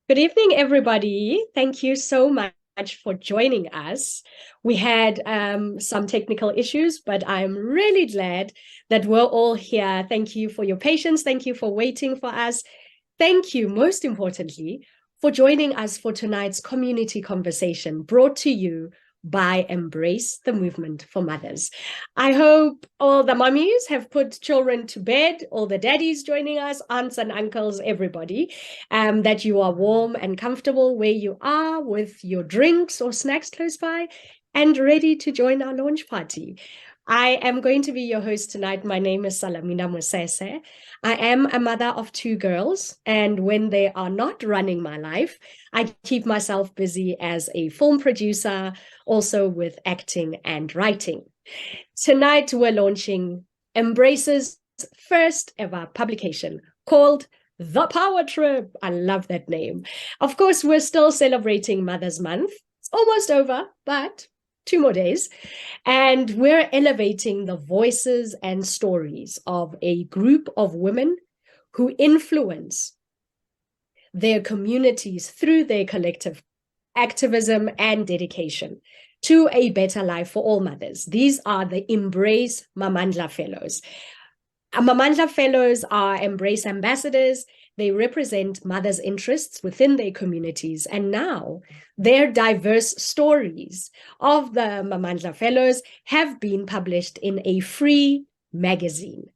Good evening, everybody. Thank you so much for joining us. We had some technical issues, but I'm really glad that we're all here. Thank you for your patience. Thank you for waiting for us. Thank you, most importantly, for joining us for tonight's community conversation brought to you by Embrace the Movement for Mothers. I hope all the mummies have put children to bed, all the daddies joining us, aunts and uncles, everybody, that you are warm and comfortable where you are with your drinks or snacks close by and ready to join our launch party. I am going to be your host tonight. My name is Salamina Musese. I am a mother of two girls, and when they are not running my life, I keep myself busy as a film producer, also with acting and writing. Tonight, we're launching Embrace's first ever publication called The PowerTrip. I love that name. Of course, we're still celebrating Mother's Month. It's almost over, but 2 more days. And we're elevating the voices and stories of a group of women who influence their communities through their collective activism and dedication to a better life for all mothers. These are the Embrace Mamandla Fellows. Mamandla Fellows are Embrace ambassadors. They represent mothers' interests within their communities. And now their diverse stories of the Mamandla Fellows have been published in a free magazine.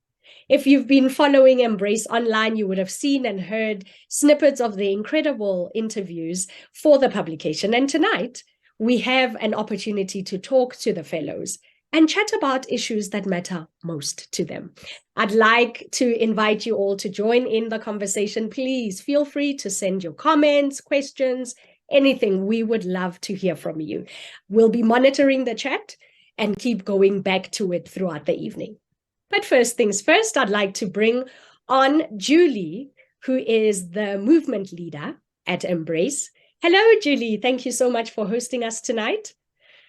If you've been following Embrace online, you would have seen and heard snippets of the incredible interviews for the publication. And tonight, we have an opportunity to talk to the fellows and chat about issues that matter most to them. I'd like to invite you all to join in the conversation. Please feel free to send your comments, questions, anything. We would love to hear from you. We'll be monitoring the chat and keep going back to it throughout the evening. But first things first, I'd like to bring on Julie, who is the movement leader at Embrace. Hello, Julie. Thank you so much for hosting us tonight.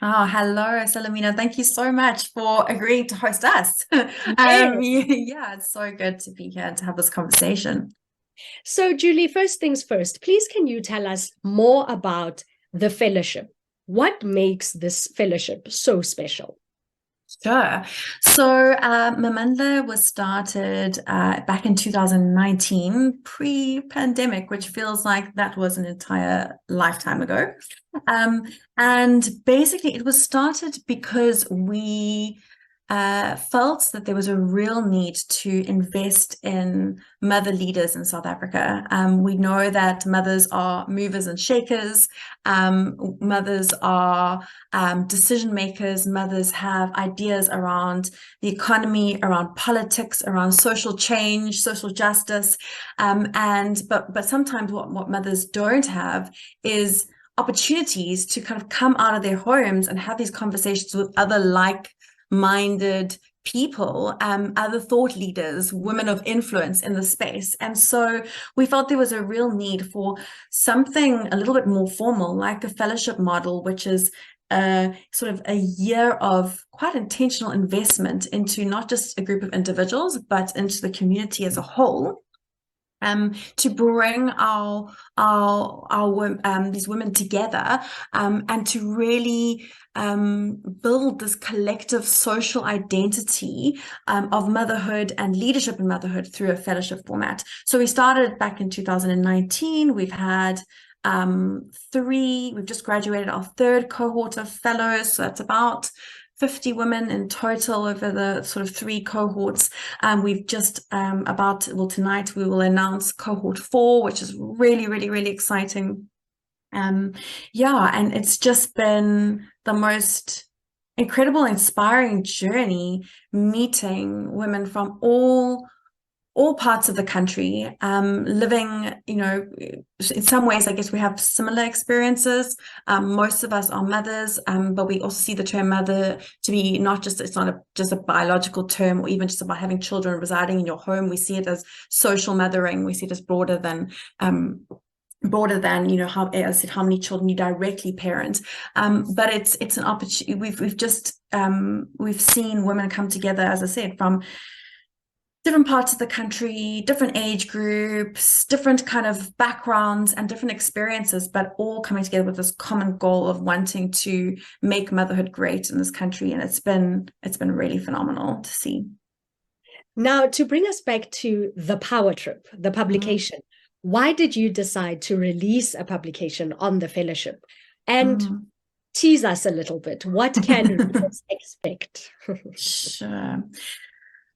Oh, hello, Salamina. Thank you so much for agreeing to host us. Yeah, it's so good to be here to have this conversation. So, Julie, first things first, please can you tell us more about the fellowship? What makes this fellowship so special? Sure. So Mamandla was started back in 2019, pre-pandemic, which feels like that was an entire lifetime ago. And basically it was started because we felt that there was a real need to invest in mother leaders in South Africa. We know that mothers are movers and shakers. Mothers are decision makers. Mothers have ideas around the economy, around politics, around social change, social justice. But sometimes what mothers don't have is opportunities to kind of come out of their homes and have these conversations with other like-minded people, other thought leaders, women of influence in the space. And so we felt there was a real need for something a little bit more formal, like a fellowship model, which is sort of a year of quite intentional investment into not just a group of individuals, but into the community as a whole. To bring these women together, and to really build this collective social identity of motherhood and leadership in motherhood through a fellowship format. So we started back in 2019. We've had we've just graduated our third cohort of fellows, so that's about 50 women in total over the sort of 3 cohorts. We've just tonight we will announce cohort 4, which is really, really, really exciting. Yeah, and it's just been the most incredible, inspiring journey, meeting women from all parts of the country, living, in some ways, I guess we have similar experiences. Most of us are mothers, but we also see the term mother to be it's not just a biological term or even just about having children residing in your home. We see it as social mothering. We see it as broader than, how, as I said, how many children you directly parent. But it's an opportunity. We've seen women come together, as I said, from different parts of the country, different age groups, different kind of backgrounds and different experiences, but all coming together with this common goal of wanting to make motherhood great in this country. And it's been really phenomenal to see. Now, to bring us back to the PowerTrip, the Mm. publication, why did you decide to release a publication on the fellowship? And Mm. tease us a little bit. What can readers expect? Sure.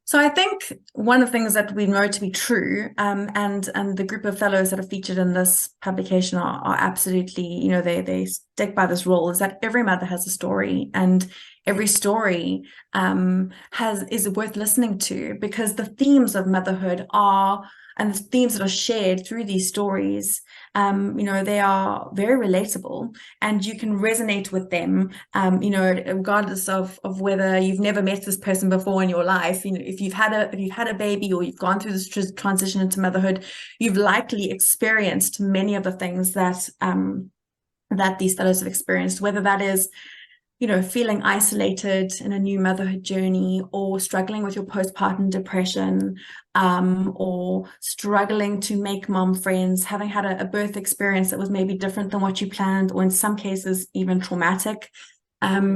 So I think one of the things that we know to be true, and the group of fellows that are featured in this publication are absolutely, they stick by this rule, is that every mother has a story, and every story is worth listening to, because the themes of motherhood are, and the themes that are shared through these stories, they are very relatable, and you can resonate with them, regardless of whether you've never met this person before in your life. If you've had a baby, or you've gone through this transition into motherhood, you've likely experienced many of the things that these fellows have experienced, whether that is feeling isolated in a new motherhood journey, or struggling with your postpartum depression, or struggling to make mom friends, having had a birth experience that was maybe different than what you planned, or in some cases even traumatic. Having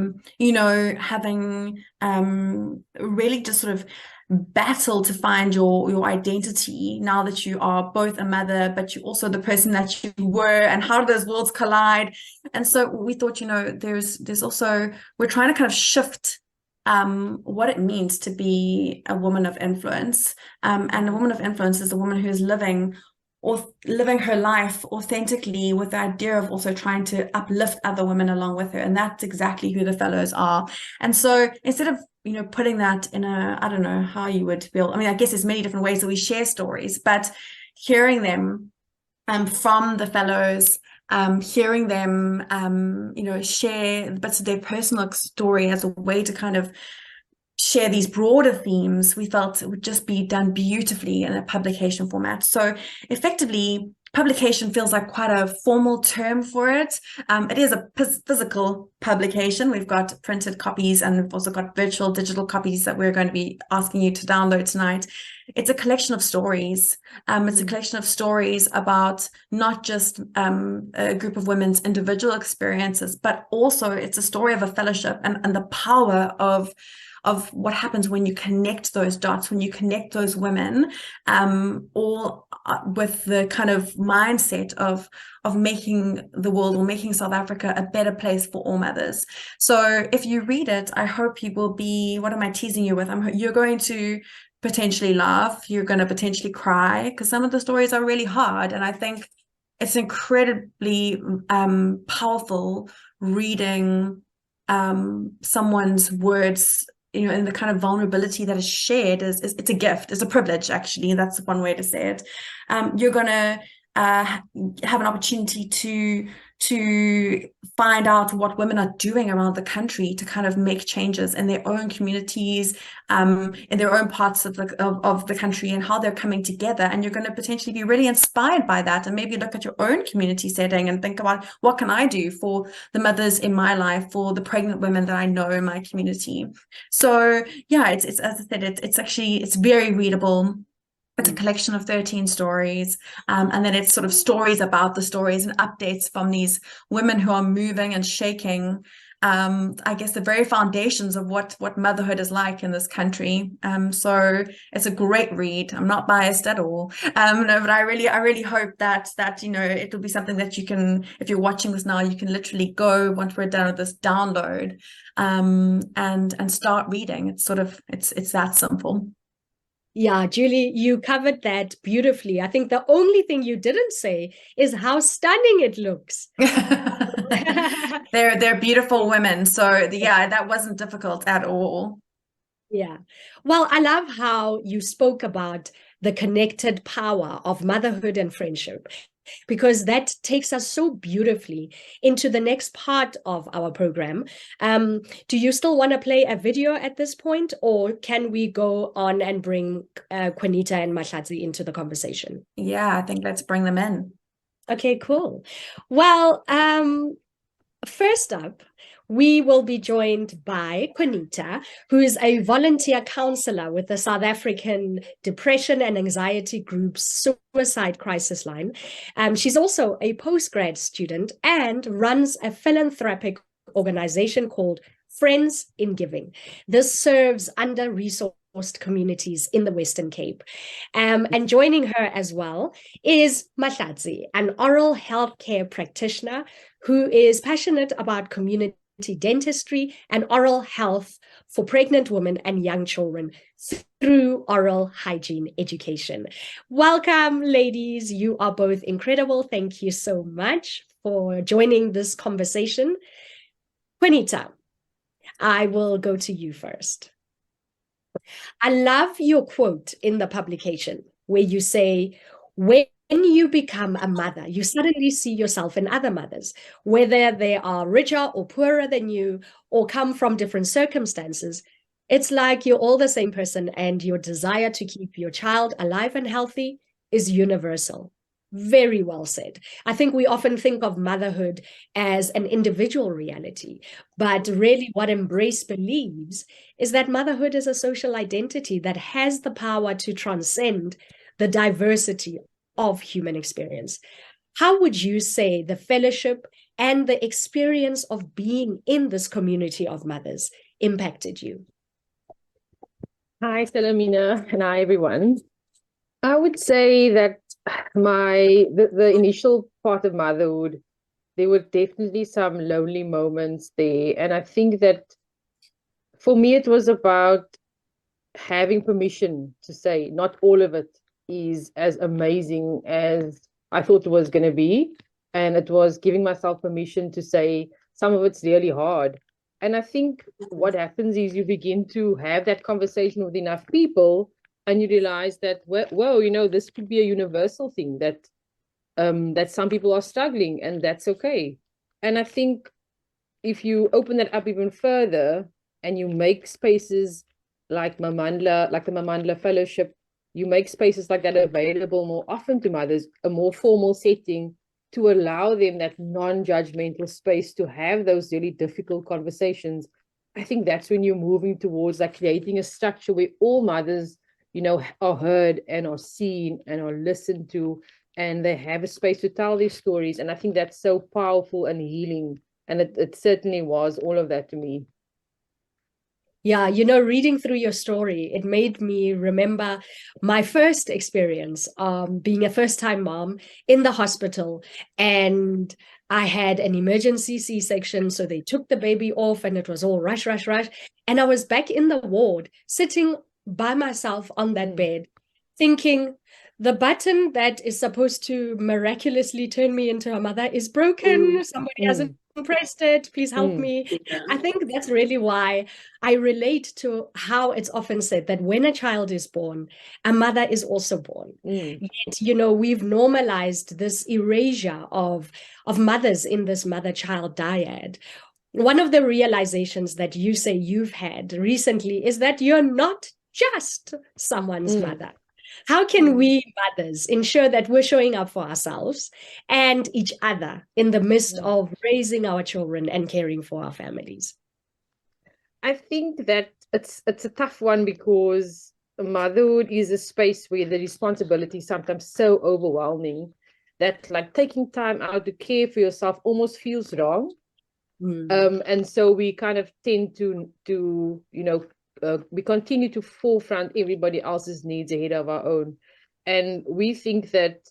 really just sort of battle to find your identity now that you are both a mother, but you also the person that you were, and how do those worlds collide? And so we thought, there's also, we're trying to kind of shift what it means to be a woman of influence. And a woman of influence is a woman who is living her life authentically, with the idea of also trying to uplift other women along with her. And that's exactly who the fellows are. And so instead of putting that in I don't know how you would feel. I mean, I guess there's many different ways that we share stories, but hearing them from the fellows, hearing them, share bits of their personal story as a way to kind of share these broader themes, we felt it would just be done beautifully in a publication format. So effectively, publication feels like quite a formal term for it. It is a physical publication. We've got printed copies, and we've also got virtual digital copies that we're going to be asking you to download tonight. It's a collection of stories. It's a collection of stories about not just a group of women's individual experiences, but also it's a story of a fellowship, and the power of what happens when you connect those dots, when you connect those women, all with the kind of mindset of making the world, or making South Africa, a better place for all mothers. So if you read it, I hope you will be, what am I teasing you with? You're going to potentially laugh, you're going to potentially cry, because some of the stories are really hard. And I think it's incredibly powerful reading someone's words, and the kind of vulnerability that is shared is it's a gift, it's a privilege, actually. That's one way to say it. You're going to have an opportunity to find out what women are doing around the country to kind of make changes in their own communities, in their own parts of the country, and how they're coming together. And you're going to potentially be really inspired by that, and maybe look at your own community setting and think about, what can I do for the mothers in my life, for the pregnant women that I know in my community? So yeah, it's as I said, it's very readable. It's a collection of 13 stories, and then it's sort of stories about the stories, and updates from these women who are moving and shaking, I guess, the very foundations of what motherhood is like in this country. So it's a great read. I'm not biased at all. No, but I really hope that it'll be something that you can, if you're watching this now, you can literally go, once we're done with this, download, and start reading. It's that simple. Yeah, Julie, you covered that beautifully. I think the only thing you didn't say is how stunning it looks. They're beautiful women. So yeah, that wasn't difficult at all. Yeah. Well, I love how you spoke about the connected power of motherhood and friendship, because that takes us so beautifully into the next part of our program. Do you still want to play a video at this point, or can we go on and bring Juanita and Mahlatsi into the conversation? Yeah, I think let's bring them in. Okay, cool. Well, first up, we will be joined by Konita, who is a volunteer counselor with the South African Depression and Anxiety Group's Suicide Crisis Line. She's also a postgrad student and runs a philanthropic organization called Friends in Giving. This serves under-resourced communities in the Western Cape. And joining her as well is Mahlatsi, an oral healthcare practitioner who is passionate about community dentistry and oral health for pregnant women and young children through oral hygiene education. Welcome, ladies. You are both incredible. Thank you so much for joining this conversation. Juanita, I will go to you first. I love your quote in the publication where you say, when you become a mother, you suddenly see yourself in other mothers, whether they are richer or poorer than you or come from different circumstances. It's like you're all the same person, and your desire to keep your child alive and healthy is universal. Very well said. I think we often think of motherhood as an individual reality, but really what Embrace believes is that motherhood is a social identity that has the power to transcend the diversity of human experience. How would you say the fellowship and the experience of being in this community of mothers impacted you? Hi, Salamina, and hi, everyone. I would say that the initial part of motherhood, there were definitely some lonely moments there. And I think that for me, it was about having permission to say not all of it is as amazing as I thought it was going to be. And it was giving myself permission to say some of it's really hard. And I think what happens is you begin to have that conversation with enough people and you realize that, well, this could be a universal thing that some people are struggling, and that's okay. And I think if you open that up even further and you make spaces like Mamandla, like the Mamandla Fellowship, you make spaces like that available more often to mothers, a more formal setting to allow them that non-judgmental space to have those really difficult conversations. I think that's when you're moving towards like creating a structure where all mothers, are heard and are seen and are listened to, and they have a space to tell their stories. And I think that's so powerful and healing. And it certainly was all of that to me. Yeah, reading through your story, it made me remember my first experience being a first-time mom in the hospital. And I had an emergency C-section, so they took the baby off and it was all rush, rush, rush. And I was back in the ward, sitting by myself on that bed, thinking, the button that is supposed to miraculously turn me into a mother is broken. Somebody hasn't pressed it. Please help me. I think that's really why I relate to how it's often said that when a child is born, a mother is also born. Yet, we've normalized this erasure of mothers in this mother-child dyad. One of the realizations that you say you've had recently is that you're not just someone's mother. How can we mothers ensure that we're showing up for ourselves and each other in the midst of raising our children and caring for our families? I think that it's a tough one because motherhood is a space where the responsibility is sometimes so overwhelming that like taking time out to care for yourself almost feels wrong. And so we kind of tend to we continue to forefront everybody else's needs ahead of our own. And we think that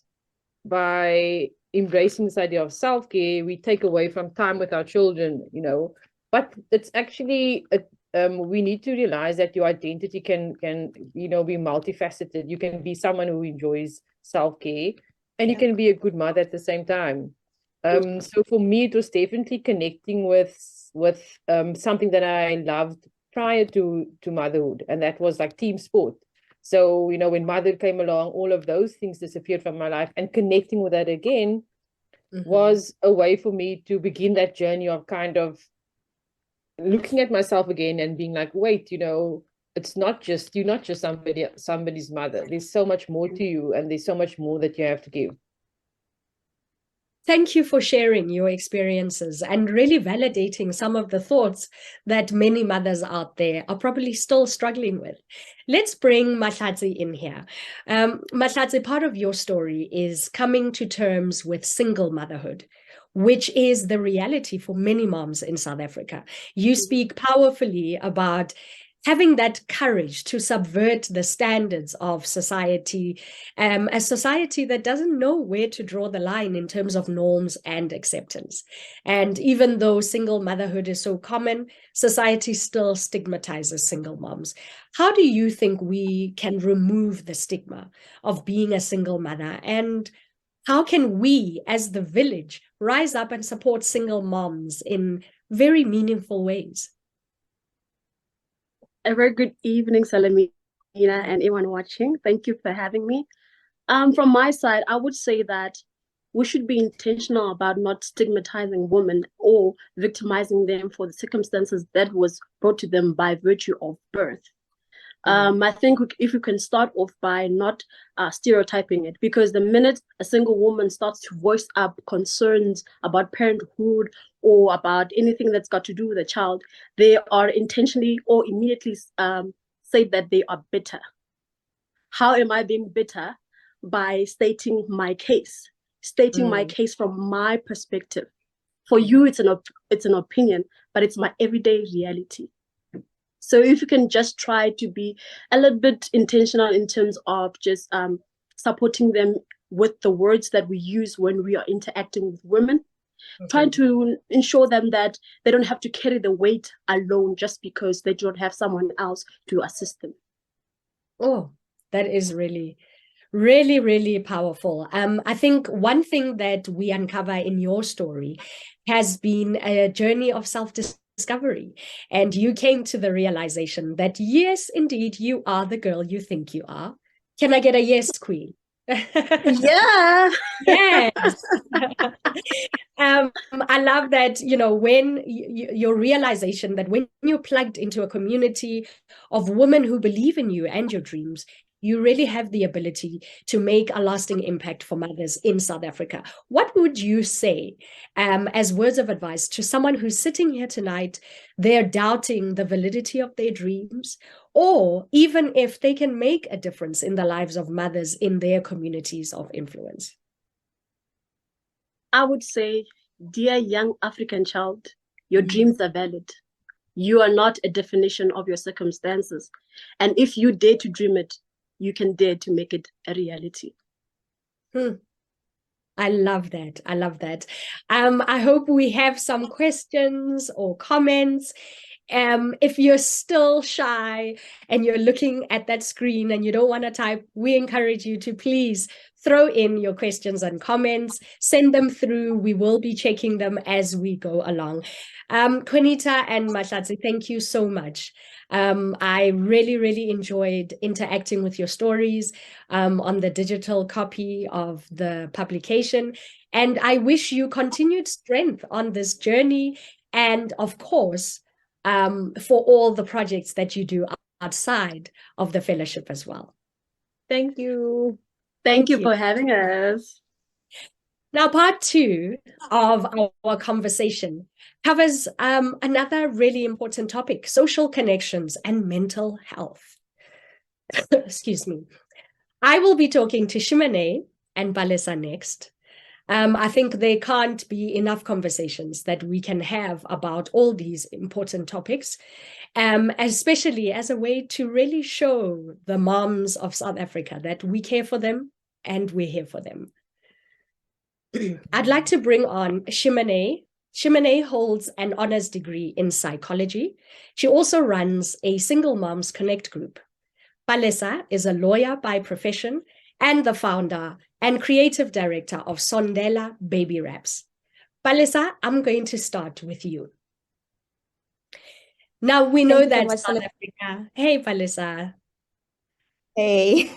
by embracing this idea of self-care, we take away from time with our children, but it's actually, we need to realize that your identity can be multifaceted. You can be someone who enjoys self-care and you can be a good mother at the same time. So for me, it was definitely connecting with something that I loved prior to motherhood, and that was like team sport. So, when motherhood came along, all of those things disappeared from my life, and connecting with that again was a way for me to begin that journey of kind of looking at myself again and being like, wait, it's not just, you're not just somebody's mother. There's so much more to you, and there's so much more that you have to give. Thank you for sharing your experiences and really validating some of the thoughts that many mothers out there are probably still struggling with. Let's bring Mahlatsi in here. Mahlatsi, part of your story is coming to terms with single motherhood, which is the reality for many moms in South Africa. You speak powerfully about having that courage to subvert the standards of society, a society that doesn't know where to draw the line in terms of norms and acceptance. And even though single motherhood is so common, society still stigmatizes single moms. How do you think we can remove the stigma of being a single mother? And how can we, as the village, rise up and support single moms in very meaningful ways? A very good evening, Salamina, and everyone watching. Thank you for having me. From my side, I would say that we should be intentional about not stigmatizing women or victimizing them for the circumstances that was brought to them by virtue of birth. I think if we can start off by not stereotyping it, because the minute a single woman starts to voice up concerns about parenthood or about anything that's got to do with a child, they are intentionally or immediately say that they are bitter. How am I being bitter? By stating my case, my case from my perspective. For you, it's an opinion, but it's my everyday reality. So if you can just try to be a little bit intentional in terms of just supporting them with the words that we use when we are interacting with women, trying to ensure them that they don't have to carry the weight alone just because they don't have someone else to assist them. Oh, that is really, really, really powerful. I think one thing that we uncover in your story has been a journey of self-discovery. And you came to the realization that, yes, indeed, you are the girl you think you are. Can I get a yes, Queen? Yeah. Yes. I love that, when your realization that when you're plugged into a community of women who believe in you and your dreams, you really have the ability to make a lasting impact for mothers in South Africa. What would you say as words of advice to someone who's sitting here tonight, they're doubting the validity of their dreams, or even if they can make a difference in the lives of mothers in their communities of influence? I would say, dear young African child, your dreams are valid. You are not a definition of your circumstances. And if you dare to dream it, you can dare to make it a reality. I love that. I love that. I hope we have some questions or comments. If you're still shy and you're looking at that screen and you don't want to type, we encourage you to please throw in your questions and comments, send them through. We will be checking them as we go along. Quinita and Mahlatsi, thank you so much. I really, really enjoyed interacting with your stories on the digital copy of the publication. And I wish you continued strength on this journey. And of course, for all the projects that you do outside of the fellowship as well. Thank you. Thank you for having us. Now, part 2 of our conversation covers another really important topic: social connections and mental health. Excuse me. I will be talking to Shimane and Balesa next. I think there can't be enough conversations that we can have about all these important topics, especially as a way to really show the moms of South Africa that we care for them and we're here for them. I'd like to bring on Shimane. Shimane holds an honors degree in psychology. She also runs a Single Moms Connect group. Balesa is a lawyer by profession and the founder and creative director of Sondela Baby Wraps. Balesa, I'm going to start with you. Now, we know that South Africa... Hey, Balesa. Hey.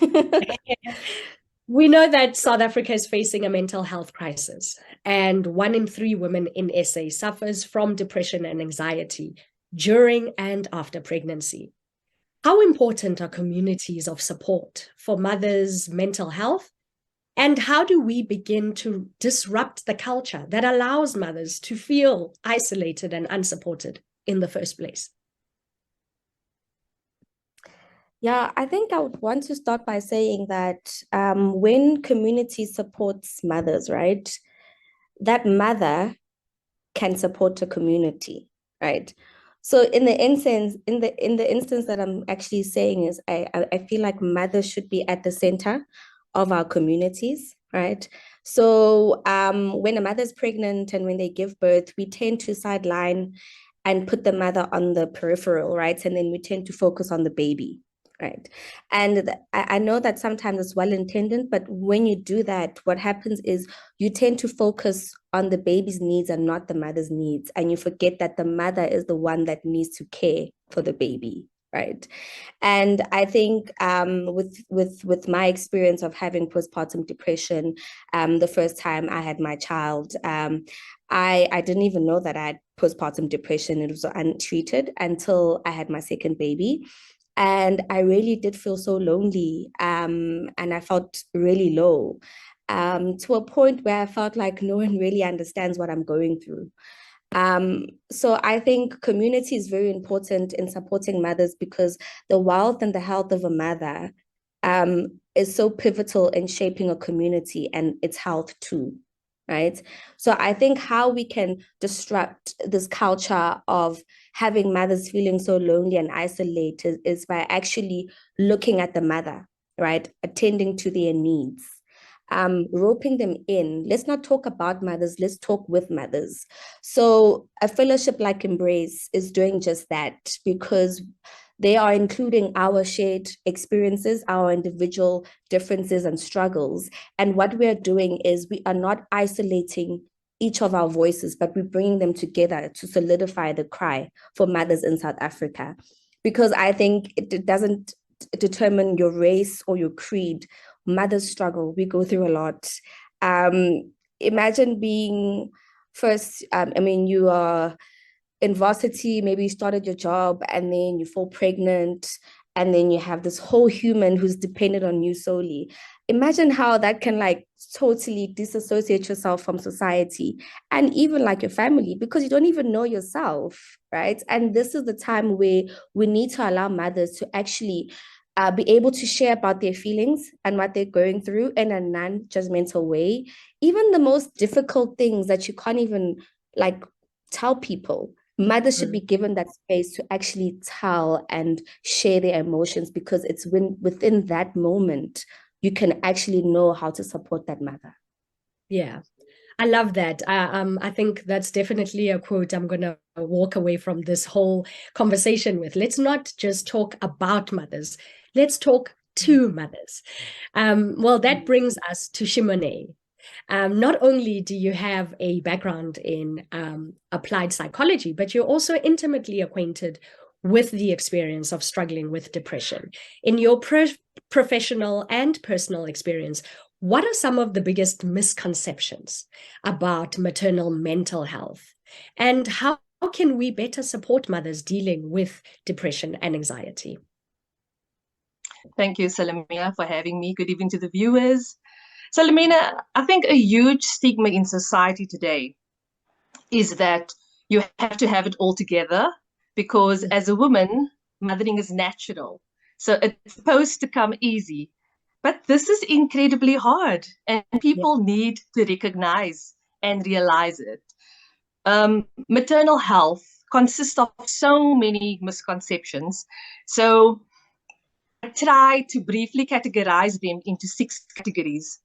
We know that South Africa is facing a mental health crisis, and 1 in 3 women in SA suffers from depression and anxiety during and after pregnancy. How important are communities of support for mothers' mental health, And how do we begin to disrupt the culture that allows mothers to feel isolated and unsupported in the first place? Yeah, I think I would want to start by saying that when community supports mothers, right, that mother can support a community, right? So in the instance that I'm actually saying is I feel like mothers should be at the center of our communities, right? So when a mother's pregnant and when they give birth, we tend to sideline and put the mother on the peripheral, right? And then we tend to focus on the baby, right? And I know that sometimes it's well intended, but when you do that, what happens is you tend to focus on the baby's needs and not the mother's needs. And you forget that the mother is the one that needs to care for the baby, right? And I think with my experience of having postpartum depression, the first time I had my child, I didn't even know that I had postpartum depression. It was untreated until I had my second baby. And I really did feel so lonely. And I felt really low, to a point where I felt like no one really understands what I'm going through. So I think community is very important in supporting mothers because the wealth and the health of a mother is so pivotal in shaping a community and its health too, right? So I think how we can disrupt this culture of having mothers feeling so lonely and isolated is by actually looking at the mother, right? Attending to their needs, roping them in. Let's not talk about mothers, let's talk with mothers. So a fellowship like Embrace is doing just that because they are including our shared experiences, our individual differences and struggles. And what we are doing is we are not isolating each of our voices, but we're bringing them together to solidify the cry for mothers in South Africa. Because I think it doesn't determine your race or your creed. Mothers struggle. We go through a lot. Imagine being first, I mean, you are in varsity, maybe you started your job and then you fall pregnant, and then you have this whole human who's dependent on you solely. Imagine how that can like totally disassociate yourself from society and even like your family because you don't even know yourself, right? And this is the time where we need to allow mothers to actually be able to share about their feelings and what they're going through in a non-judgmental way. Even the most difficult things that you can't even like tell people, mothers should be given that space to actually tell and share their emotions because it's within that moment you can actually know how to support that mother. Yeah, I love that. I think that's definitely a quote I'm going to walk away from this whole conversation with. Let's not just talk about mothers. Let's talk to mothers. Well, that brings us to Shimone. Not only do you have a background in applied psychology, but you're also intimately acquainted with the experience of struggling with depression. In your professional and personal experience, what are some of the biggest misconceptions about maternal mental health? And how can we better support mothers dealing with depression and anxiety? Thank you, Salamina, for having me. Good evening to the viewers. Salamina, I think a huge stigma in society today is that you have to have it all together because as a woman, mothering is natural. So it's supposed to come easy. But this is incredibly hard, and people need to recognize and realize it. Maternal health consists of so many misconceptions. So I try to briefly categorize them into 6 categories.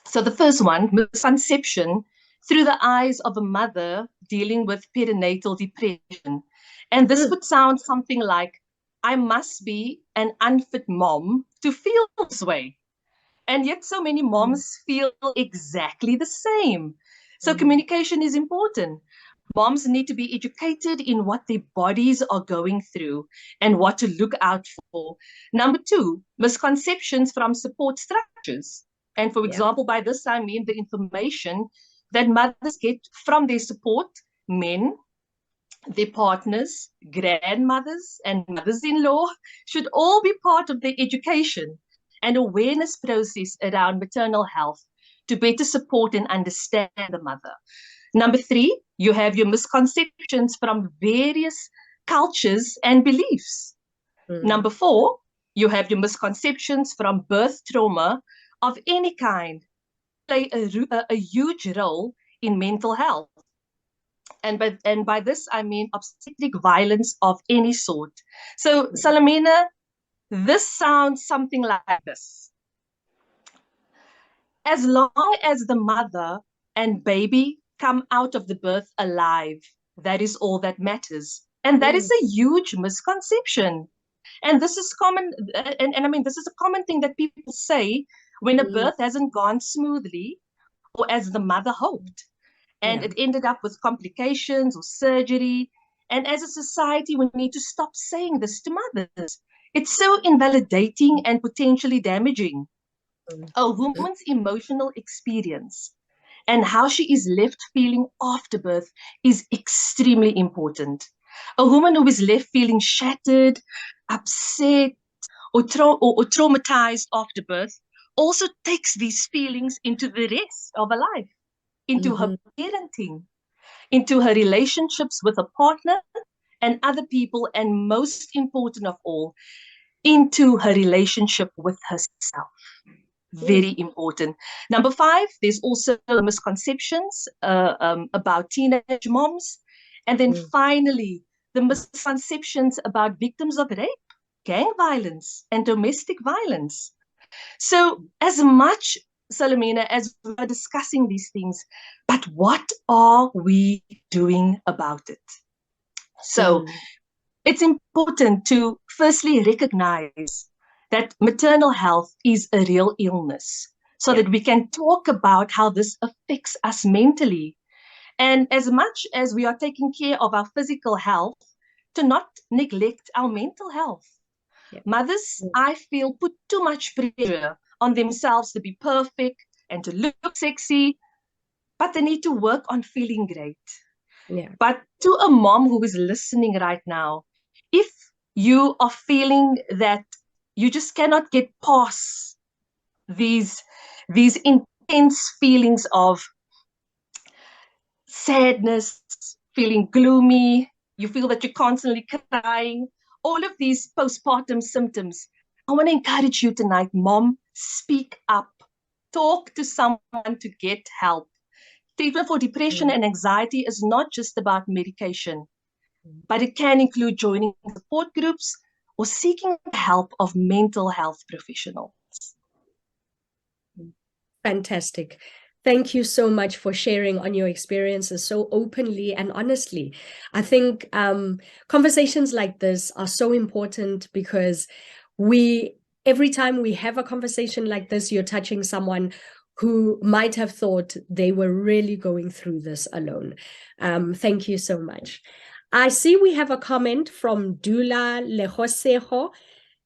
So the first one, misconception through the eyes of a mother dealing with perinatal depression. And this would sound something like, I must be an unfit mom to feel this way. And yet so many moms feel exactly the same. So communication is important. Moms need to be educated in what their bodies are going through and what to look out for. Number 2, misconceptions from support structures. And for example, by this I mean the information that mothers get from their support men, their partners, grandmothers, and mothers-in-law should all be part of their education. and awareness process around maternal health to better support and understand the mother. Number 3, you have your misconceptions from various cultures and beliefs. Number 4, you have your misconceptions from birth trauma of any kind play a huge role in mental health. And by this, I mean obstetric violence of any sort. So, Salamina, this sounds something like this. As long as the mother and baby come out of the birth alive, that is all that matters. And that is a huge misconception. And this is common, and I mean, this is a common thing that people say when a birth hasn't gone smoothly or as the mother hoped. And it ended up with complications or surgery. And as a society, we need to stop saying this to mothers. It's so invalidating and potentially damaging. A woman's emotional experience and how she is left feeling after birth is extremely important. A woman who is left feeling shattered, upset, or traumatized after birth also takes these feelings into the rest of her life, into her parenting, into her relationships with a partner and other people, and most important of all, into her relationship with herself. Very important. Number 5, there's also misconceptions about teenage moms. And then finally, the misconceptions about victims of rape, gang violence, and domestic violence. So as much, Salamina, as we are discussing these things, but what are we doing about it? So it's important to firstly recognize that maternal health is a real illness so that we can talk about how this affects us mentally. And as much as we are taking care of our physical health, to not neglect our mental health. Mothers, I feel, put too much pressure on themselves to be perfect and to look sexy, but they need to work on feeling great. But to a mom who is listening right now, if you are feeling that you just cannot get past these intense feelings of sadness, feeling gloomy, you feel that you're constantly crying, all of these postpartum symptoms, I want to encourage you tonight, Mom, speak up. Talk to someone to get help. Treatment for depression and anxiety is not just about medication, but it can include joining support groups or seeking the help of mental health professionals. Fantastic. Thank you so much for sharing on your experiences so openly and honestly. I think conversations like this are so important because every time we have a conversation like this, you're touching someone who might have thought they were really going through this alone. Thank you so much. I see we have a comment from Dula Lejosejo.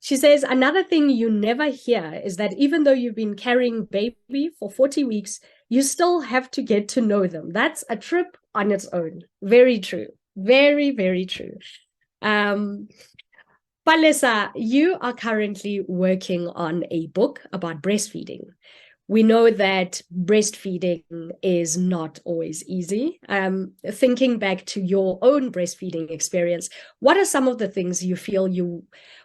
She says, another thing you never hear is that even though you've been carrying baby for 40 weeks, you still have to get to know them. That's a trip on its own. Very true. Very, very true. Palesa, you are currently working on a book about breastfeeding. We know that breastfeeding is not always easy. Thinking back to your own breastfeeding experience, what are some of the things you feel you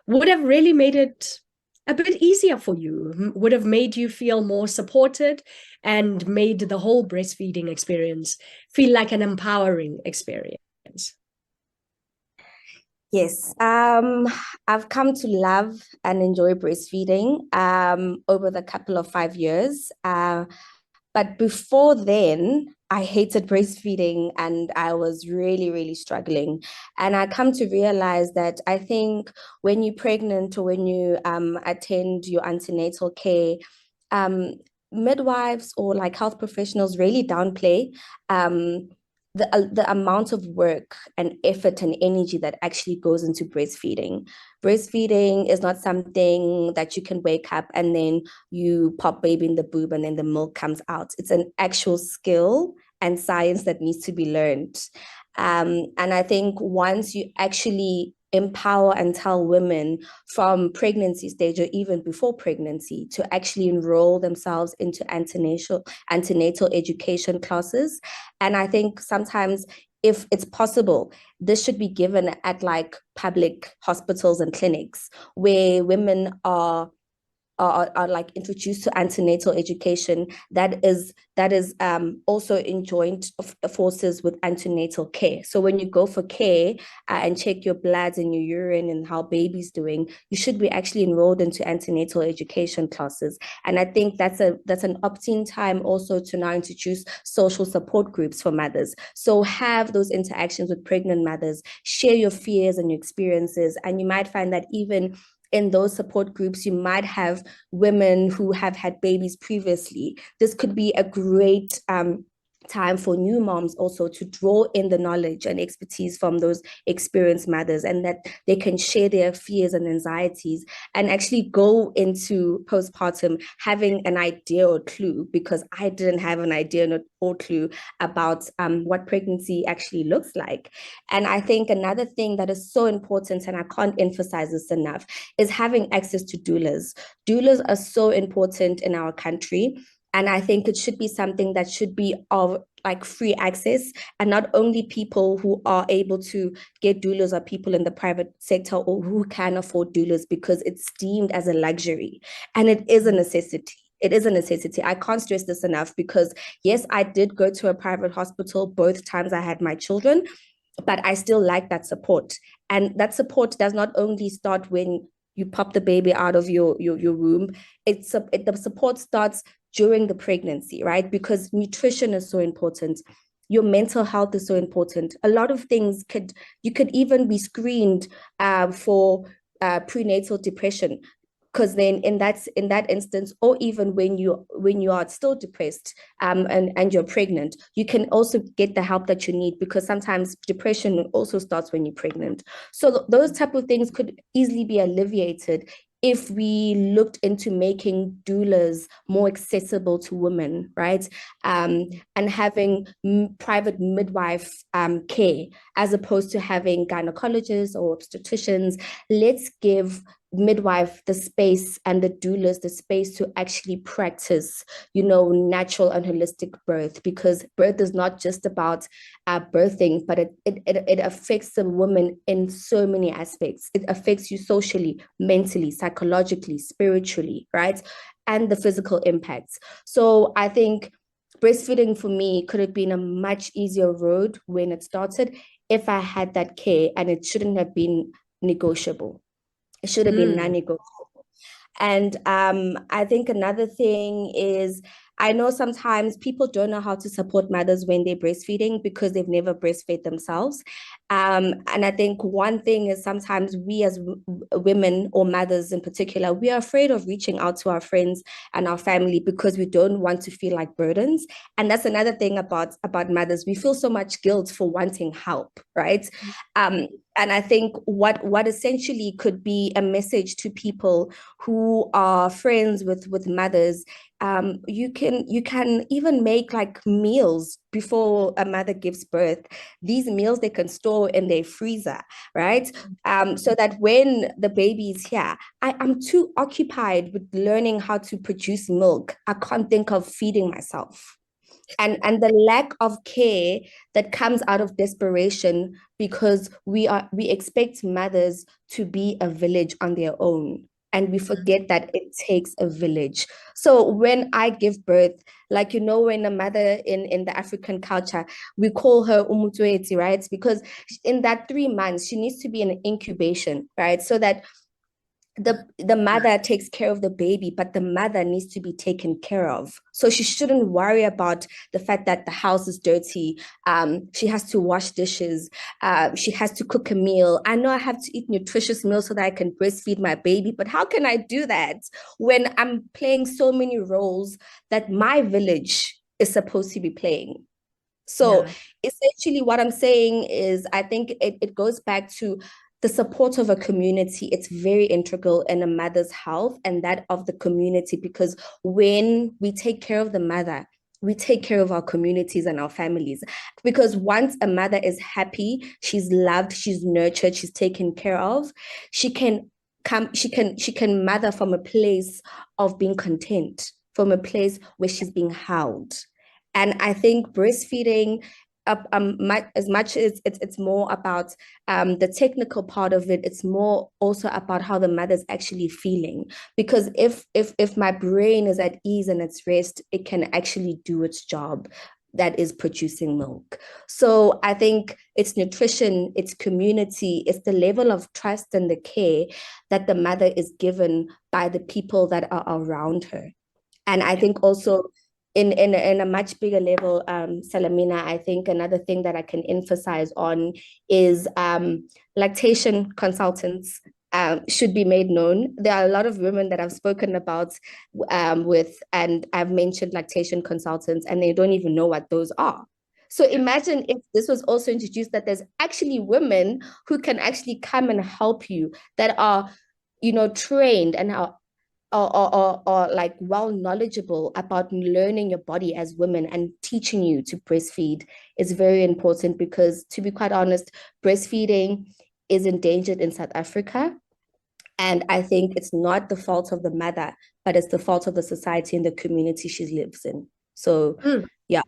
would have really made it a bit easier for you, would have made you feel more supported and made the whole breastfeeding experience feel like an empowering experience? Yes, I've come to love and enjoy breastfeeding over the couple of 5 years. But before then, I hated breastfeeding and I was really, really struggling. And I come to realize that I think when you're pregnant or when you attend your antenatal care, midwives or like health professionals really downplay the amount of work and effort and energy that actually goes into breastfeeding. Breastfeeding is not something that you can wake up and then you pop baby in the boob and then the milk comes out. It's an actual skill and science that needs to be learned. And I think once you actually empower and tell women from pregnancy stage or even before pregnancy to actually enroll themselves into antenatal education classes. And I think sometimes, if it's possible, this should be given at like public hospitals and clinics where women are like introduced to antenatal education that is also in joint forces with antenatal care. So when you go for care and check your bloods and your urine and how baby's doing, you should be actually enrolled into antenatal education classes. And I think that's an opt-in time also to now introduce social support groups for mothers. So have those interactions with pregnant mothers, share your fears and your experiences, and you might find that even in those support groups, you might have women who have had babies previously. This could be a great time for new moms also to draw in the knowledge and expertise from those experienced mothers, and that they can share their fears and anxieties and actually go into postpartum having an idea or clue, because I didn't have an idea or clue about what pregnancy actually looks like. And I think another thing that is so important, and I can't emphasize this enough, is having access to doulas. Doulas are so important in our country. And I think it should be something that should be of like free access, and not only people who are able to get doulas are people in the private sector or who can afford doulas, because it's deemed as a luxury, and it is a necessity. It is a necessity. I can't stress this enough, because yes, I did go to a private hospital both times I had my children, but I still like that support. And that support does not only start when you pop the baby out of your womb. The support starts during the pregnancy, right? Because nutrition is so important. Your mental health is so important. A lot of things you could even be screened for prenatal depression, because then in that instance, or even when you are still depressed and you're pregnant, you can also get the help that you need, because sometimes depression also starts when you're pregnant. So those type of things could easily be alleviated if we looked into making doulas more accessible to women, right? And having private midwife care, as opposed to having gynecologists or obstetricians. Let's give midwife the space and the doulas the space to actually practice, natural and holistic birth, because birth is not just about birthing, but it affects the woman in so many aspects. It affects you socially, mentally, psychologically, spiritually, right? And the physical impacts. So I think breastfeeding for me could have been a much easier road when it started, if I had that care, and it shouldn't have been negotiable. It should have been non-negotiable. And I think another thing is, I know sometimes people don't know how to support mothers when they're breastfeeding because they've never breastfed themselves. And I think one thing is, sometimes we as women, or mothers in particular, we are afraid of reaching out to our friends and our family because we don't want to feel like burdens. And that's another thing about mothers. We feel so much guilt for wanting help, right? And I think what essentially could be a message to people who are friends with mothers, you can even make like meals before a mother gives birth. These meals they can store in their freezer, right? So that when the baby is here, I'm too occupied with learning how to produce milk, I can't think of feeding myself. And the lack of care that comes out of desperation, because we expect mothers to be a village on their own, and we forget that it takes a village. So when I give birth, like, when a mother in the African culture, we call her umutweti, right? Because in that 3 months she needs to be in incubation, right? So that the mother takes care of the baby, but the mother needs to be taken care of. So she shouldn't worry about the fact that the house is dirty. She has to wash dishes. She has to cook a meal. I know I have to eat nutritious meals so that I can breastfeed my baby, but how can I do that when I'm playing so many roles that my village is supposed to be playing? So essentially what I'm saying is, I think it goes back to the support of a community. It's very integral in a mother's health and that of the community, because when we take care of the mother, we take care of our communities and our families. Because once a mother is happy, she's loved, she's nurtured, she's taken care of, she can mother from a place of being content, from a place where she's being held. And I think breastfeeding, as much as it's more about the technical part of it, it's more also about how the mother's actually feeling. Because if my brain is at ease and it's rest, it can actually do its job, that is producing milk. So I think it's nutrition, it's community, it's the level of trust and the care that the mother is given by the people that are around her. And I think also in a much bigger level, Salamina, I think another thing that I can emphasize on is lactation consultants should be made known. There are a lot of women that I've spoken about and I've mentioned lactation consultants, and they don't even know what those are. So imagine if this was also introduced, that there's actually women who can actually come and help you, that are, trained and are or like well knowledgeable about learning your body as women and teaching you to breastfeed is very important. Because, to be quite honest, breastfeeding is endangered in South Africa. And I think it's not the fault of the mother, but it's the fault of the society and the community she lives in. So, yeah.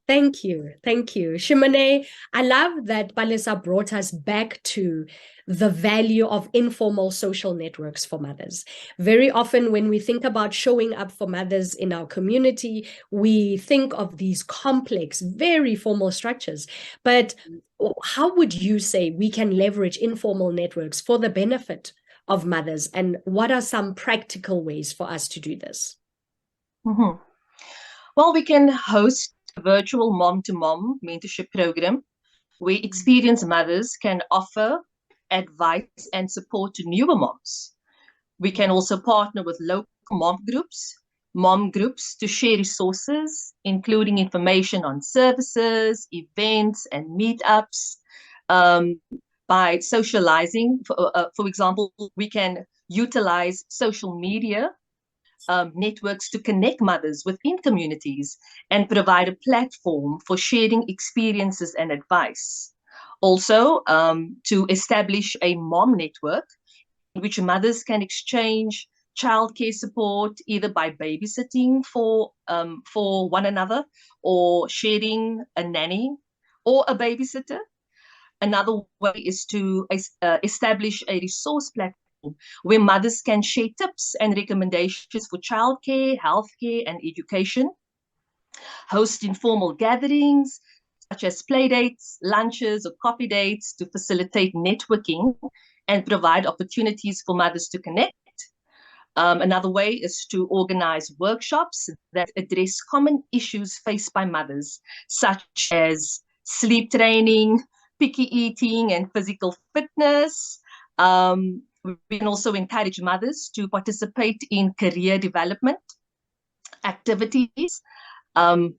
Thank you. Thank you. Shimane, I love that Palesa brought us back to the value of informal social networks for mothers. Very often when we think about showing up for mothers in our community, we think of these complex, very formal structures. But how would you say we can leverage informal networks for the benefit of mothers? And what are some practical ways for us to do this? Mm-hmm. Well, we can host a virtual mom-to-mom mentorship program where experienced mothers can offer advice and support to newer moms. We can also partner with local mom groups to share resources, including information on services, events, and meetups. By socializing, for example, we can utilize social media networks to connect mothers within communities and provide a platform for sharing experiences and advice. Also, to establish a mom network in which mothers can exchange childcare support, either by babysitting for one another, or sharing a nanny or a babysitter. Another way is to establish a resource platform where mothers can share tips and recommendations for childcare, healthcare, and education. Host informal gatherings such as play dates, lunches, or coffee dates to facilitate networking and provide opportunities for mothers to connect. Another way is to organize workshops that address common issues faced by mothers, such as sleep training, picky eating, and physical fitness. We can also encourage mothers to participate in career development activities. And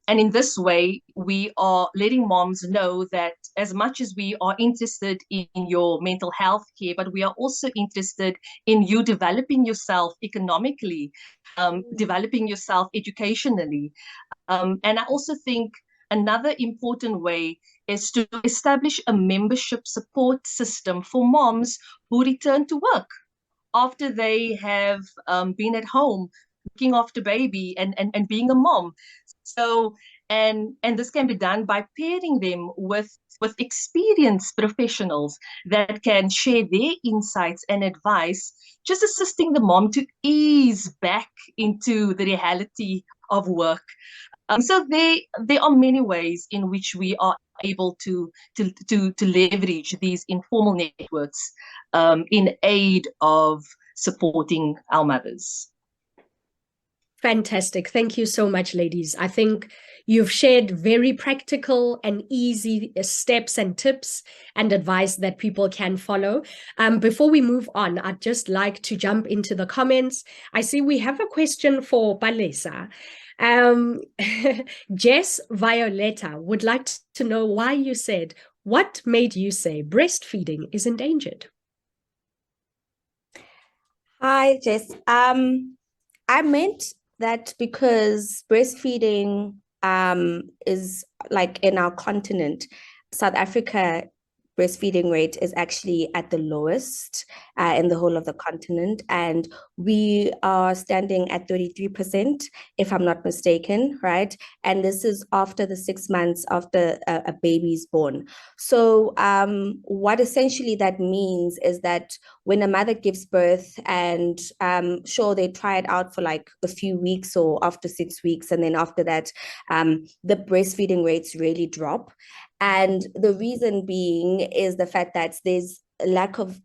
in this way, we are letting moms know that as much as we are interested in your mental health care, but we are also interested in you developing yourself economically, developing yourself educationally. And I also think another important way is to establish a membership support system for moms who return to work after they have been at home looking after baby and being a mom. So, and this can be done by pairing them with experienced professionals that can share their insights and advice, just assisting the mom to ease back into the reality of work. So there are many ways in which we are able to leverage these informal networks in aid of supporting our mothers. Fantastic. Thank you so much, ladies. I think you've shared very practical and easy steps and tips and advice that people can follow. Before we move on, I'd just like to jump into the comments. I see we have a question for Palesa. Jess Violetta would like to know why you said, what made you say breastfeeding is endangered? Hi, Jess. I meant that because breastfeeding is like in our continent, South Africa breastfeeding rate is actually at the lowest in the whole of the continent. And we are standing at 33%, if I'm not mistaken, right? And this is after the 6 months after a baby's born. So what essentially that means is that when a mother gives birth and sure, they try it out for like a few weeks or after 6 weeks, and then after that, the breastfeeding rates really drop. And the reason being is the fact that there's a lack of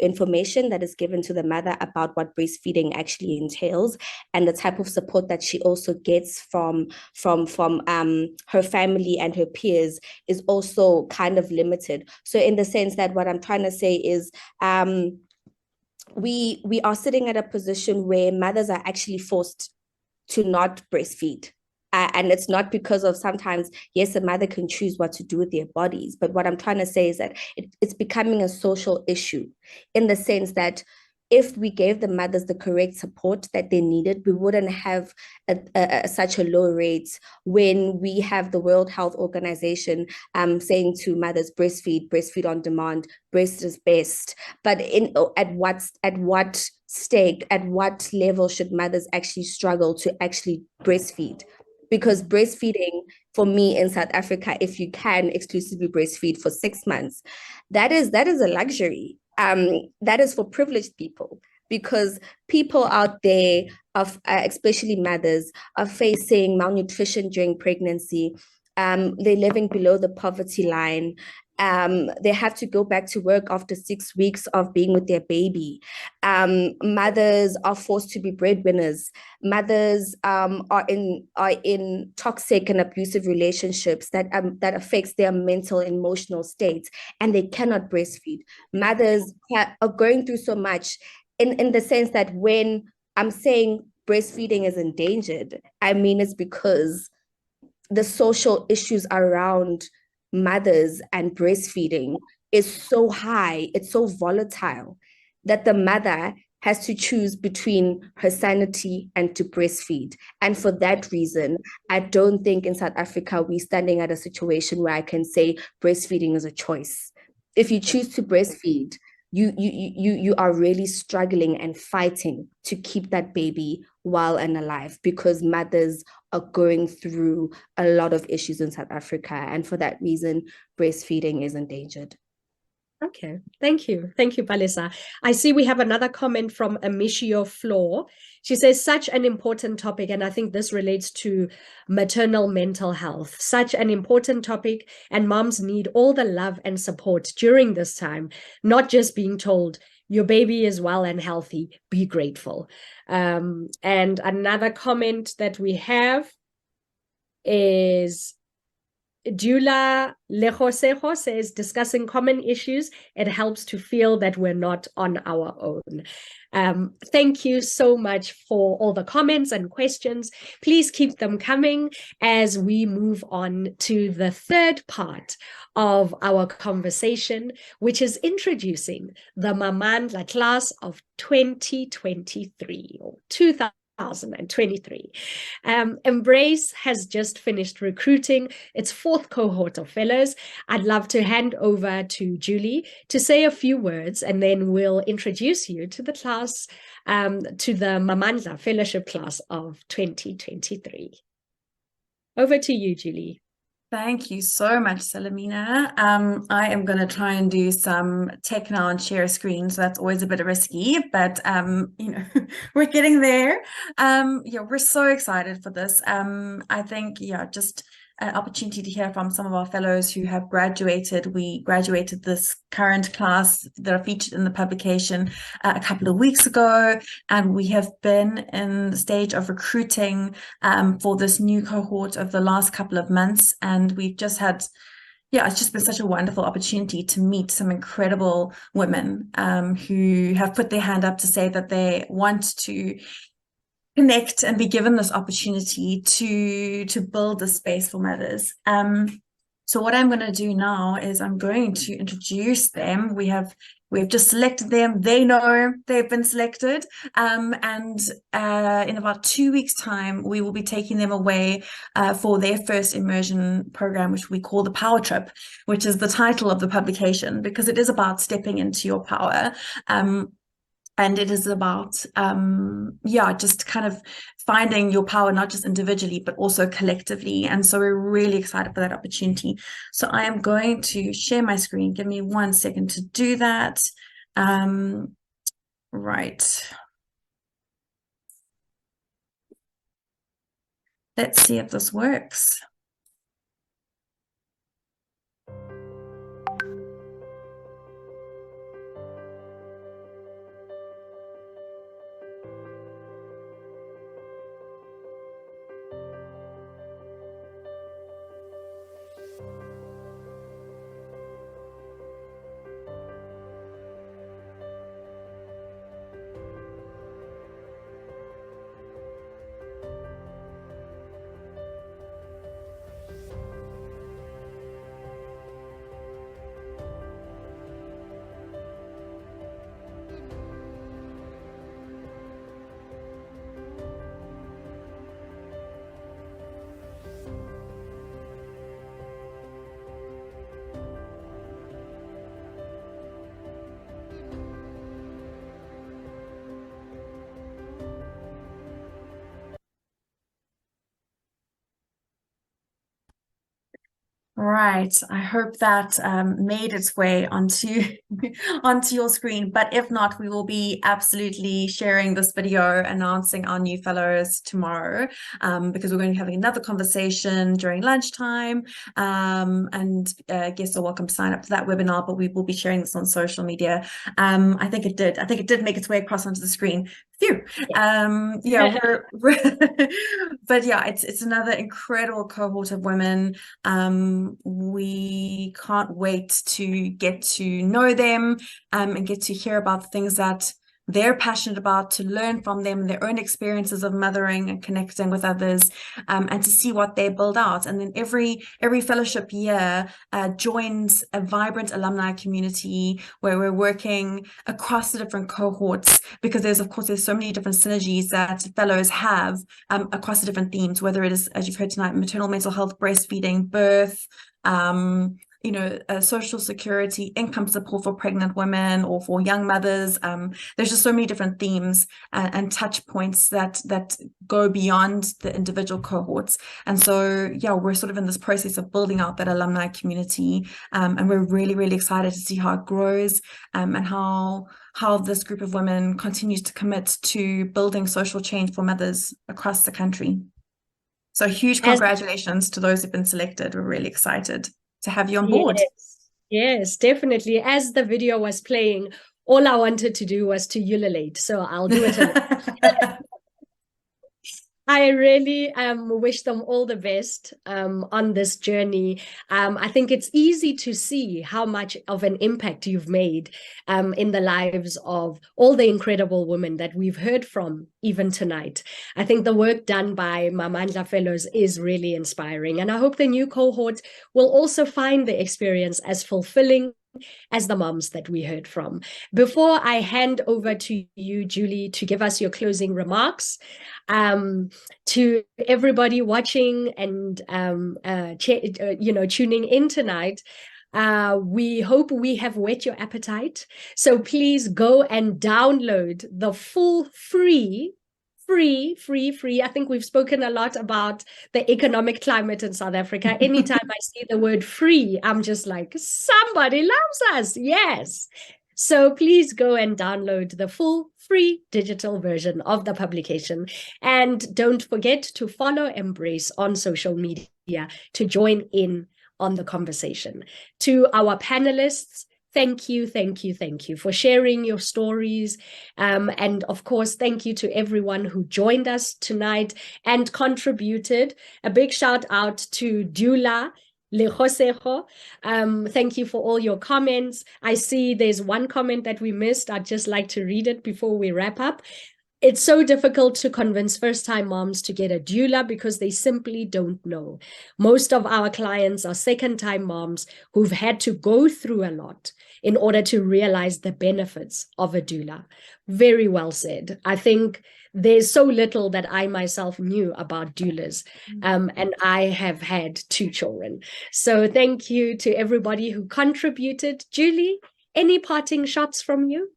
information that is given to the mother about what breastfeeding actually entails, and the type of support that she also gets from her family and her peers is also kind of limited. So in the sense that what I'm trying to say is we are sitting at a position where mothers are actually forced to not breastfeed. And it's not because of sometimes, yes, a mother can choose what to do with their bodies. But what I'm trying to say is that it's becoming a social issue in the sense that if we gave the mothers the correct support that they needed, we wouldn't have such a low rate when we have the World Health Organization saying to mothers, breastfeed on demand, breast is best. But at what stake, at what level should mothers actually struggle to actually breastfeed? Because breastfeeding for me in South Africa, if you can exclusively breastfeed for 6 months, that is a luxury. That is for privileged people, because people out there, especially mothers, are facing malnutrition during pregnancy. They're living below the poverty line. They have to go back to work after 6 weeks of being with their baby. Mothers are forced to be breadwinners. Mothers are in toxic and abusive relationships that affects their mental and emotional states, and they cannot breastfeed. Mothers are going through so much in the sense that when I'm saying breastfeeding is endangered, I mean it's because the social issues around mothers and breastfeeding is so high, it's so volatile, that the mother has to choose between her sanity and to breastfeed. And for that reason, I don't think in South Africa we're standing at a situation where I can say breastfeeding is a choice. If you choose to breastfeed, you are really struggling and fighting to keep that baby well and alive, because mothers are going through a lot of issues in South Africa. And for that reason, breastfeeding is endangered. Okay, thank you. Thank you, Palesa. I see we have another comment from Amicio Floor. She says, such an important topic, and I think this relates to maternal mental health. Such an important topic, and moms need all the love and support during this time, not just being told, your baby is well and healthy, be grateful. And another comment that we have is Dula Lejosejo says, discussing common issues, it helps to feel that we're not on our own. Thank you so much for all the comments and questions. Please keep them coming as we move on to the third part of our conversation, which is introducing the Mamandla class of 2023 or 2023. Embrace has just finished recruiting its fourth cohort of fellows. I'd love to hand over to Julie to say a few words, and then we'll introduce you to the class, to the Mamandla Fellowship class of 2023. Over to you, Julie. Thank you so much, Salamina. I am going to try and do some tech now and share a screen, so that's always a bit risky, but we're getting there. We're so excited for this. I think just an opportunity to hear from some of our fellows who have graduated. We graduated this current class that are featured in the publication a couple of weeks ago, and we have been in the stage of recruiting for this new cohort of the last couple of months, and we've just had it's just been such a wonderful opportunity to meet some incredible women who have put their hand up to say that they want to connect and be given this opportunity to build a space for mothers. So what I'm going to do now is I'm going to introduce them. We have We've just selected them. They know they've been selected. And in about 2 weeks' time, we will be taking them away for their first immersion program, which we call the PowerTrip, which is the title of the publication, because it is about stepping into your power. And it is about, just kind of finding your power, not just individually, but also collectively. And so we're really excited for that opportunity. So I am going to share my screen. Give me 1 second to do that. Right. Let's see if this works. Right. I hope that made its way onto onto your screen. But if not, we will be absolutely sharing this video announcing our new fellows tomorrow, because we're going to be having another conversation during lunchtime. And guests are welcome to sign up to that webinar, but we will be sharing this on social media. I think it did make its way across onto the screen. Phew. But yeah, it's another incredible cohort of women. We can't wait to get to know them and get to hear about the things that they're passionate about, to learn from them, their own experiences of mothering and connecting with others, and to see what they build out. And then every fellowship year joins a vibrant alumni community where we're working across the different cohorts, because there's so many different synergies that fellows have across the different themes, whether it is, as you've heard tonight, maternal mental health, breastfeeding, birth, social security, income support for pregnant women or for young mothers. There's just so many different themes and touch points that go beyond the individual cohorts. And so, yeah, we're sort of in this process of building out that alumni community, and we're really, really excited to see how it grows, and how this group of women continues to commit to building social change for mothers across the country. So huge congratulations to those who've been selected. We're really excited to have you on board. Yes, definitely. As the video was playing, all I wanted to do was to ululate. So I'll do it. I really wish them all the best on this journey. I think it's easy to see how much of an impact you've made in the lives of all the incredible women that we've heard from even tonight. I think the work done by Mamandla Fellows is really inspiring. And I hope the new cohort will also find the experience as fulfilling as the moms that we heard from. Before I hand over to you, Julie, to give us your closing remarks, to everybody watching and tuning in tonight, we hope we have whet your appetite. So please go and download the full free. I think we've spoken a lot about the economic climate in South Africa. Anytime I see the word free, I'm just like, somebody loves us. Yes. So please go and download the full free digital version of the publication. And don't forget to follow Embrace on social media to join in on the conversation. To our panelists, thank you for sharing your stories. And of course, thank you to everyone who joined us tonight and contributed. A big shout out to Dula Lejosejo. Thank you for all your comments. I see there's one comment that we missed. I'd just like to read it before we wrap up. it's so difficult to convince first-time moms to get a doula because they simply don't know. Most of our clients are second-time moms who've had to go through a lot in order to realize the benefits of a doula. Very well said. I think there's so little that I myself knew about doulas, and I have had 2 children. So thank you to everybody who contributed. Julie, any parting shots from you?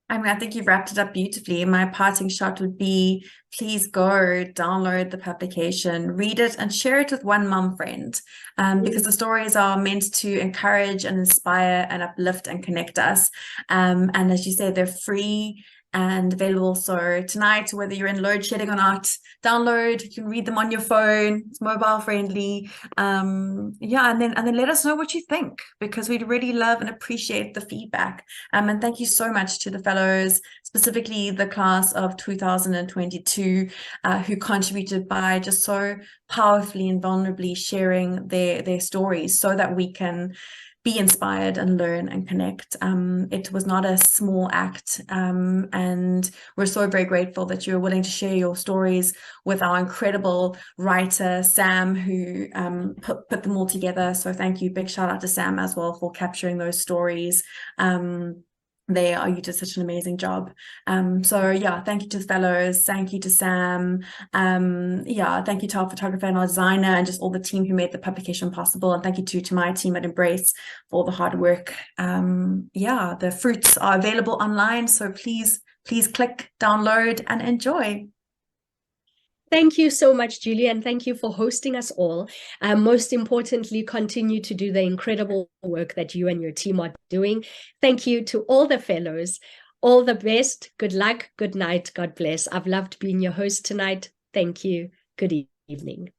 I mean, I think you've wrapped it up beautifully. My parting shot would be, please go download the publication, read it, and share it with one mom friend, because the stories are meant to encourage and inspire and uplift and connect us. And as you say, they're free and available. So tonight, whether you're in load shedding or not, download. You can read them on your phone. It's mobile friendly. Yeah, and then let us know what you think, because we'd really love and appreciate the feedback. And thank you so much to the fellows, specifically the class of 2022, who contributed by just so powerfully and vulnerably sharing their stories, so that we can be inspired and learn and connect. It was not a small act, and we're so very grateful that you're willing to share your stories with our incredible writer, Sam, who put them all together. So thank you. Big shout out to Sam as well for capturing those stories. You did such an amazing job. So yeah, thank you to the fellows, thank you to Sam, yeah, thank you to our photographer and our designer and just all the team who made the publication possible, and thank you to my team at Embrace for all the hard work. Yeah, the fruits are available online, so please click, download, and enjoy. Thank you so much, Julie, and thank you for hosting us all. Most importantly, continue to do the incredible work that you and your team are doing. Thank you to all the fellows. All the best. Good luck. Good night. God bless. I've loved being your host tonight. Thank you. Good evening.